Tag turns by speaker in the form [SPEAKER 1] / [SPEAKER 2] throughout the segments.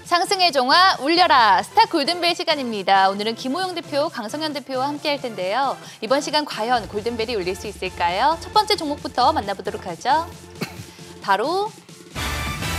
[SPEAKER 1] 상승의 종아 울려라 스타 골든벨 시간입니다. 오늘은 김호영 대표, 강성현 대표와 함께 할 텐데요. 이번 시간 과연 골든벨이 울릴 수 있을까요? 첫 번째 종목부터 만나보도록 하죠. 바로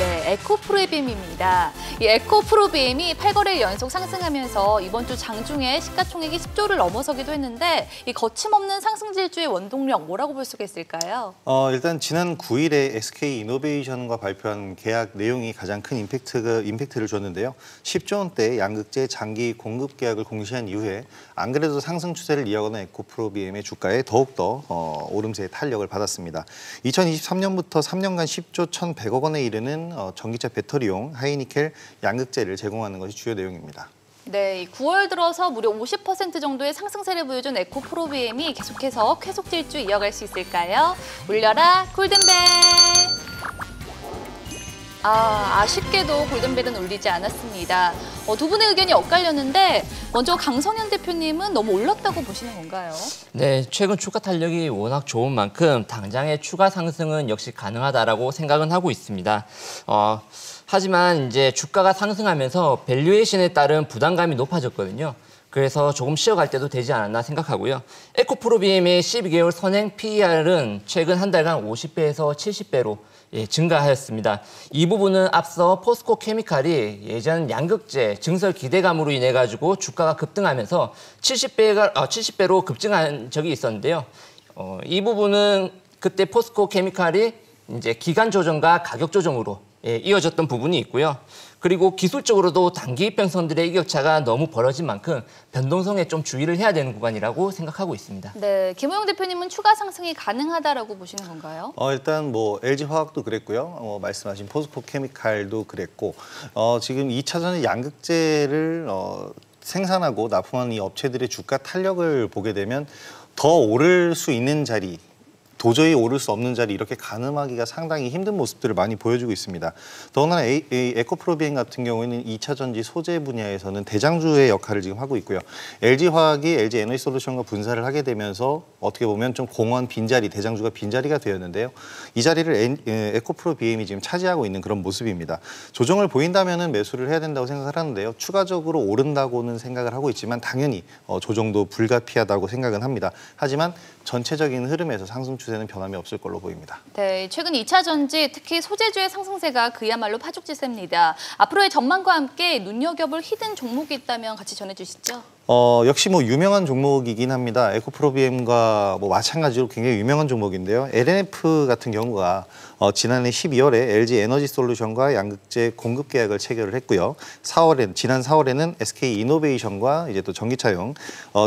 [SPEAKER 1] 에코프로비엠입니다. 이 에코프로비엠이 8거래일 연속 상승하면서 이번 주 장중에 시가총액이 10조를 넘어서기도 했는데 이 거침없는 상승 질주의 원동력 뭐라고 볼 수가 있을까요?
[SPEAKER 2] 일단 지난 9일에 SK이노베이션과 발표한 계약 내용이 가장 큰 임팩트를 줬는데요. 10조 원대 양극재 장기 공급 계약을 공시한 이후에 안 그래도 상승 추세를 이어가는 에코프로비엠의 주가에 더욱더 오름세의 탄력을 받았습니다. 2023년부터 3년간 10조 1,100억 원에 이르는 전기차 배터리용 하이니켈 양극재를 제공하는 것이 주요 내용입니다.
[SPEAKER 1] 네, 9월 들어서 무려 50% 정도의 상승세를 보여준 에코프로비엠이 계속해서 쾌속 질주 이어갈 수 있을까요? 울려라 골든벨! 아쉽게도 골든벨은 울리지 않았습니다. 두 분의 의견이 엇갈렸는데 먼저 강성현 대표님은 너무 올랐다고 보시는 건가요?
[SPEAKER 3] 네, 최근 주가 탄력이 워낙 좋은 만큼 당장의 추가 상승은 역시 가능하다라고 생각은 하고 있습니다. 하지만 이제 주가가 상승하면서 밸류에이션에 따른 부담감이 높아졌거든요. 그래서 조금 쉬어갈 때도 되지 않았나 생각하고요. 에코프로비엠의 12개월 선행 PER은 최근 한 달간 50배에서 70배로 증가하였습니다. 이 부분은 앞서 포스코 케미칼이 예전 양극재 증설 기대감으로 인해 가지고 주가가 급등하면서 70배로 급증한 적이 있었는데요. 이 부분은 그때 포스코 케미칼이 이제 기간 조정과 가격 조정으로 이어졌던 부분이 있고요. 그리고 기술적으로도 단기 이평선들의 이격차가 너무 벌어진 만큼 변동성에 좀 주의를 해야 되는 구간이라고 생각하고 있습니다.
[SPEAKER 1] 네, 김호영 대표님은 추가 상승이 가능하다라고 보시는 건가요?
[SPEAKER 2] 일단 LG화학도 그랬고요. 말씀하신 포스코 케미칼도 그랬고 지금 2차전지 양극재를 생산하고 납품하는 이 업체들의 주가 탄력을 보게 되면 더 오를 수 있는 자리, 도저히 오를 수 없는 자리 이렇게 가늠하기가 상당히 힘든 모습들을 많이 보여주고 있습니다. 더군다나 에코프로비엠 같은 경우에는 2차 전지 소재 분야에서는 대장주의 역할을 지금 하고 있고요. LG화학이 LG에너지솔루션과 분사를 하게 되면서 어떻게 보면 좀 공허한 빈자리, 대장주가 빈자리가 되었는데요. 이 자리를 에코프로비엠이 지금 차지하고 있는 그런 모습입니다. 조정을 보인다면 매수를 해야 된다고 생각을 하는데요. 추가적으로 오른다고는 생각을 하고 있지만 당연히 조정도 불가피하다고 생각은 합니다. 하지만 전체적인 흐름에서 상승 추세는 변함이 없을 걸로 보입니다.
[SPEAKER 1] 네, 최근 2차 전지, 특히 소재주의 상승세가 그야말로 파죽지세입니다. 앞으로의 전망과 함께 눈여겨볼 히든 종목이 있다면 같이 전해주시죠.
[SPEAKER 2] 역시 유명한 종목이긴 합니다. 에코프로비엠과 마찬가지로 굉장히 유명한 종목인데요. LNF 같은 경우가 지난해 12월에 LG에너지솔루션과 양극재 공급 계약을 체결을 했고요. 지난 4월에는 SK이노베이션과 이제 또 전기차용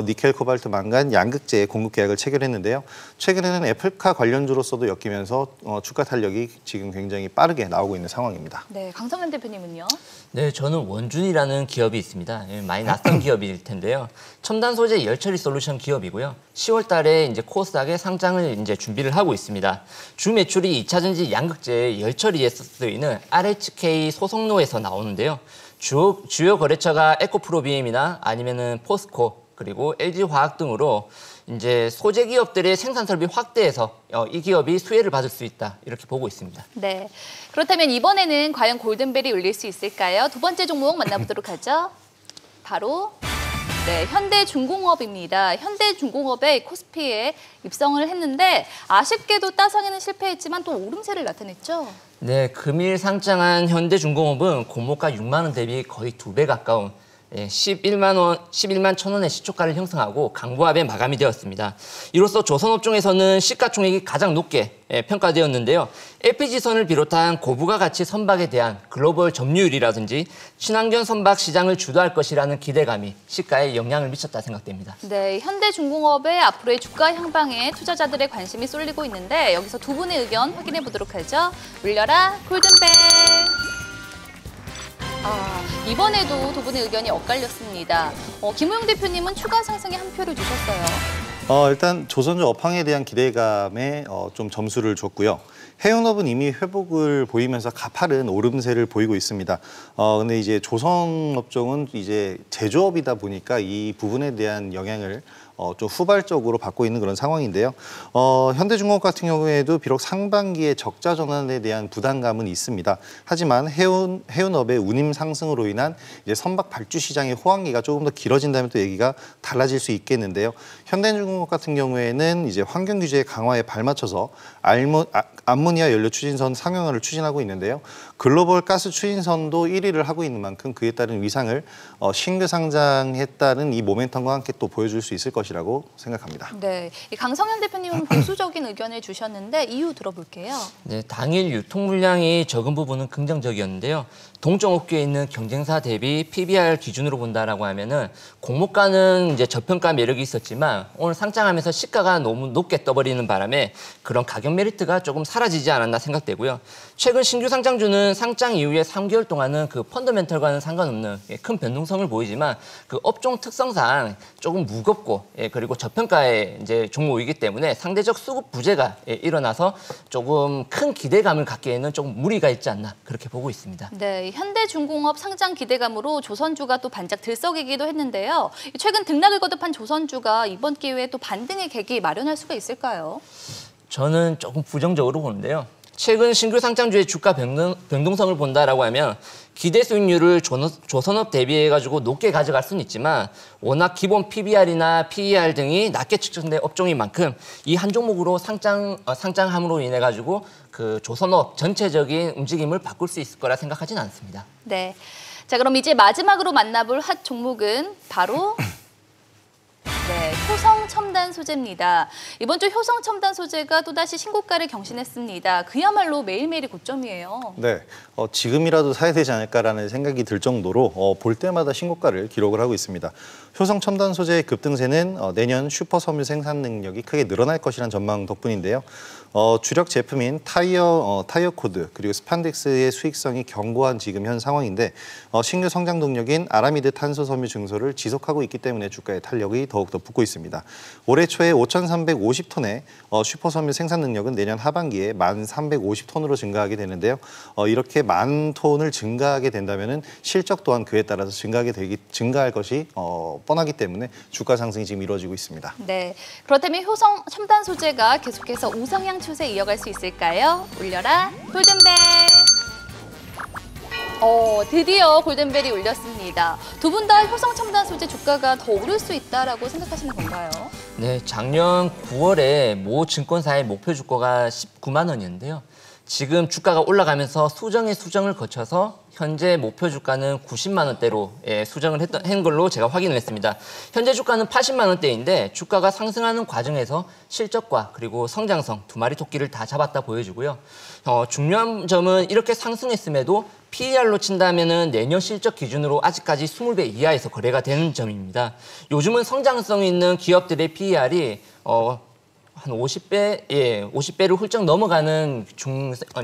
[SPEAKER 2] 니켈, 코발트, 망간, 양극재 공급 계약을 체결했는데요. 최근에는 애플카 관련주로서도 엮이면서 주가 탄력이 지금 굉장히 빠르게 나오고 있는 상황입니다.
[SPEAKER 1] 네, 강성현 대표님은요?
[SPEAKER 3] 네, 저는 원준이라는 기업이 있습니다. 많이 낯선 기업일 텐데요. 첨단 소재 열처리 솔루션 기업이고요. 10월 달에 이제 코스닥에 상장을 이제 준비를 하고 있습니다. 주 매출이 2차 전지 양극재 열처리에 쓰이는 RHK 소속노에서 나오는데요. 주요 거래처가 에코프로비엠이나 아니면은 포스코 그리고 LG화학 등으로 이제 소재 기업들의 생산 설비 확대해서 이 기업이 수혜를 받을 수 있다 이렇게 보고 있습니다.
[SPEAKER 1] 네, 그렇다면 이번에는 과연 골든벨이 울릴 수 있을까요? 두 번째 종목 만나보도록 하죠. 바로 현대중공업입니다. 현대중공업의 코스피에 입성을 했는데 아쉽게도 따상에는 실패했지만 또 오름세를 나타냈죠.
[SPEAKER 3] 네, 금일 상장한 현대중공업은 공모가 6만 원 대비 거의 2배 가까운 11만 1,000원의 시초가를 형성하고 강보합에 마감이 되었습니다. 이로써 조선업종에서는 시가총액이 가장 높게 평가되었는데요. LPG선을 비롯한 고부가 가치 선박에 대한 글로벌 점유율이라든지 친환경 선박 시장을 주도할 것이라는 기대감이 시가에 영향을 미쳤다 생각됩니다.
[SPEAKER 1] 네, 현대중공업의 앞으로의 주가 향방에 투자자들의 관심이 쏠리고 있는데 여기서 두 분의 의견 확인해 보도록 하죠. 울려라 골든벨! 이번에도 두 분의 의견이 엇갈렸습니다. 김호영 대표님은 추가 상승에 한 표를 주셨어요.
[SPEAKER 2] 일단 조선주 업황에 대한 기대감에 좀 점수를 줬고요. 해운업은 이미 회복을 보이면서 가파른 오름세를 보이고 있습니다. 근데 이제 조선업종은 이제 제조업이다 보니까 이 부분에 대한 영향을 좀 후발적으로 받고 있는 그런 상황인데요. 현대중공업 같은 경우에도 비록 상반기에 적자 전환에 대한 부담감은 있습니다. 하지만 해운업의 운임 상승으로 인한 이제 선박 발주 시장의 호황기가 조금 더 길어진다면 또 얘기가 달라질 수 있겠는데요. 현대중공업 같은 경우에는 이제 환경 규제 강화에 발맞춰서 암모니아 연료 추진선 상용화를 추진하고 있는데요. 글로벌 가스 추진선도 1위를 하고 있는 만큼 그에 따른 위상을 신규 상장했다는 이 모멘텀과 함께 또 보여줄 수 있을 것이라고 생각합니다.
[SPEAKER 1] 네, 이 강성현 대표님은 보수적인 의견을 주셨는데 이유 들어볼게요.
[SPEAKER 3] 네, 당일 유통 물량이 적은 부분은 긍정적이었는데요. 동종업계에 있는 경쟁사 대비 PBR 기준으로 본다라고 하면은 공모가는 이제 저평가 매력이 있었지만 오늘 상장하면서 시가가 너무 높게 떠버리는 바람에 그런 가격 메리트가 조금 사라지지 않았나 생각되고요. 최근 신규 상장주는 상장 이후에 3개월 동안은 그 펀더멘털과는 상관없는 큰 변동성을 보이지만 그 업종 특성상 조금 무겁고 그리고 저평가의 이제 종목이기 때문에 상대적 수급 부재가 일어나서 조금 큰 기대감을 갖기에는 조금 무리가 있지 않나 그렇게 보고 있습니다.
[SPEAKER 1] 네, 현대중공업 상장 기대감으로 조선주가 또 반짝 들썩이기도 했는데요. 최근 등락을 거듭한 조선주가 이번 기회에 또 반등의 계기 마련할 수가 있을까요?
[SPEAKER 3] 저는 조금 부정적으로 보는데요. 최근 신규 상장주의 주가 변동성을 본다라고 하면 기대 수익률을 조선업 대비해가지고 높게 가져갈 수는 있지만 워낙 기본 PBR이나 PER 등이 낮게 측정된 업종인 만큼 이 한 종목으로 상장함으로 인해 가지고 그 조선업 전체적인 움직임을 바꿀 수 있을 거라 생각하지는 않습니다.
[SPEAKER 1] 네, 자 그럼 이제 마지막으로 만나볼 핫 종목은 바로 네, 효성 첨단 소재입니다. 이번 주 효성 첨단 소재가 또다시 신고가를 경신했습니다. 그야말로 매일매일이 고점이에요.
[SPEAKER 2] 네, 지금이라도 사야 되지 않을까라는 생각이 들 정도로 볼 때마다 신고가를 기록을 하고 있습니다. 효성 첨단 소재의 급등세는 내년 슈퍼 섬유 생산 능력이 크게 늘어날 것이라는 전망 덕분인데요. 주력 제품인 타이어 코드 그리고 스판덱스의 수익성이 견고한 지금 현 상황인데 신규 성장 동력인 아라미드 탄소 섬유 증소를 지속하고 있기 때문에 주가의 탄력이 더욱더 붙고 있습니다. 올해 초에 5,350톤의 슈퍼 섬유 생산 능력은 내년 하반기에 1,350톤으로 증가하게 되는데요. 이렇게 10,000톤을 증가하게 된다면은 실적 또한 그에 따라서 증가할 것이 뻔하기 때문에 주가 상승이 지금 이루어지고 있습니다.
[SPEAKER 1] 네, 그렇다면 효성 첨단 소재가 계속해서 우상향 추세 이어갈 수 있을까요? 울려라 골든벨. 드디어 골든벨이 울렸습니다. 두 분 다 효성 첨단 소재 주가가 더 오를 수 있다라고 생각하시는 건가요?
[SPEAKER 3] 네, 작년 9월에 모 증권사의 목표 주가가 19만 원이었는데요. 지금 주가가 올라가면서 수정을 거쳐서 현재 목표 주가는 90만 원대로 수정을 한 걸로 제가 확인을 했습니다. 현재 주가는 80만 원대인데 주가가 상승하는 과정에서 실적과 그리고 성장성 두 마리 토끼를 다 잡았다 보여지고요. 중요한 점은 이렇게 상승했음에도 PER로 친다면은 내년 실적 기준으로 아직까지 20배 이하에서 거래가 되는 점입니다. 요즘은 성장성 있는 기업들의 PER이 한 50배를 훌쩍 넘어가는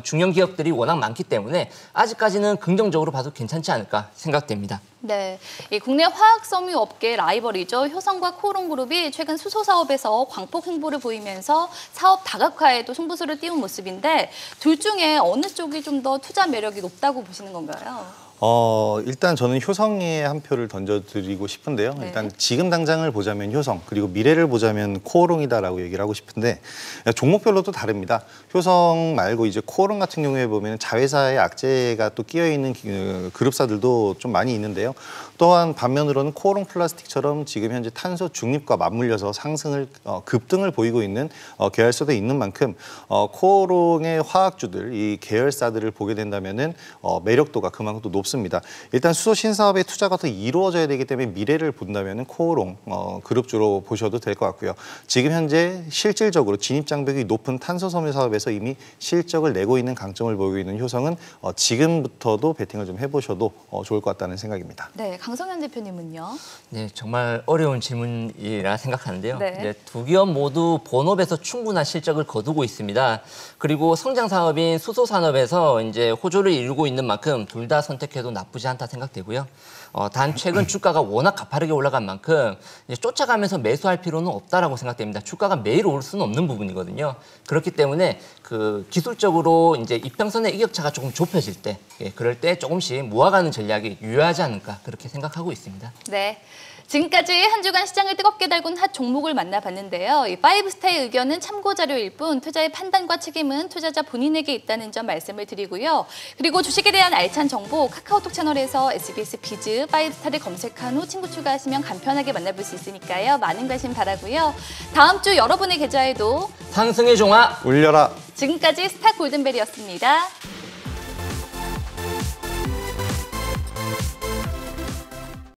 [SPEAKER 3] 중형 기업들이 워낙 많기 때문에 아직까지는 긍정적으로 봐도 괜찮지 않을까 생각됩니다.
[SPEAKER 1] 네, 이 국내 화학 섬유 업계 라이벌이죠. 효성과 코오롱그룹이 최근 수소 사업에서 광폭 행보를 보이면서 사업 다각화에도 승부수를 띄운 모습인데 둘 중에 어느 쪽이 좀 더 투자 매력이 높다고 보시는 건가요?
[SPEAKER 2] 일단 저는 효성에 한 표를 던져드리고 싶은데요.
[SPEAKER 1] 네.
[SPEAKER 2] 일단 지금 당장을 보자면 효성, 그리고 미래를 보자면 코오롱이다라고 얘기를 하고 싶은데 종목별로 또 다릅니다. 효성 말고 이제 코오롱 같은 경우에 보면 자회사의 악재가 또 끼어 있는 그룹사들도 좀 많이 있는데요. 또한 반면으로는 코오롱 플라스틱처럼 지금 현재 탄소 중립과 맞물려서 급등을 보이고 있는 계열사도 있는 만큼 코오롱의 화학주들, 이 계열사들을 보게 된다면은 매력도가 그만큼 또 높습니다. 일단 수소 신사업의 투자가 더 이루어져야 되기 때문에 미래를 본다면은 코오롱 그룹주로 보셔도 될 것 같고요. 지금 현재 실질적으로 진입 장벽이 높은 탄소 섬유 사업에서 이미 실적을 내고 있는 강점을 보이고 있는 효성은 지금부터도 베팅을 좀 해보셔도 좋을 것 같다는 생각입니다.
[SPEAKER 1] 네, 강성현 대표님은요?
[SPEAKER 3] 네, 정말 어려운 질문이라 생각하는데요.
[SPEAKER 1] 네.
[SPEAKER 3] 네, 두 기업 모두 본업에서 충분한 실적을 거두고 있습니다. 그리고 성장 사업인 수소 산업에서 이제 호조를 이루고 있는 만큼 둘 다 선택해도 자체도 나쁘지 않다 생각되고요. 단 최근 주가가 워낙 가파르게 올라간 만큼 이제 쫓아가면서 매수할 필요는 없다라고 생각됩니다. 주가가 매일 오를 수는 없는 부분이거든요. 그렇기 때문에 그 기술적으로 이제 이평선의 이격차가 조금 좁혀질 때, 그럴 때 조금씩 모아가는 전략이 유효하지 않을까 그렇게 생각하고 있습니다.
[SPEAKER 1] 네. 지금까지 한 주간 시장을 뜨겁게 달군 핫 종목을 만나봤는데요. 이 파이브스타의 의견은 참고 자료일 뿐 투자의 판단과 책임은 투자자 본인에게 있다는 점 말씀을 드리고요. 그리고 주식에 대한 알찬 정보 카카오톡 채널에서 SBS 비즈 파이브스타를 검색한 후 친구 추가하시면 간편하게 만나볼 수 있으니까요. 많은 관심 바라고요. 다음 주 여러분의 계좌에도
[SPEAKER 3] 상승의 종아
[SPEAKER 2] 울려라.
[SPEAKER 1] 지금까지 스타 골든벨이었습니다.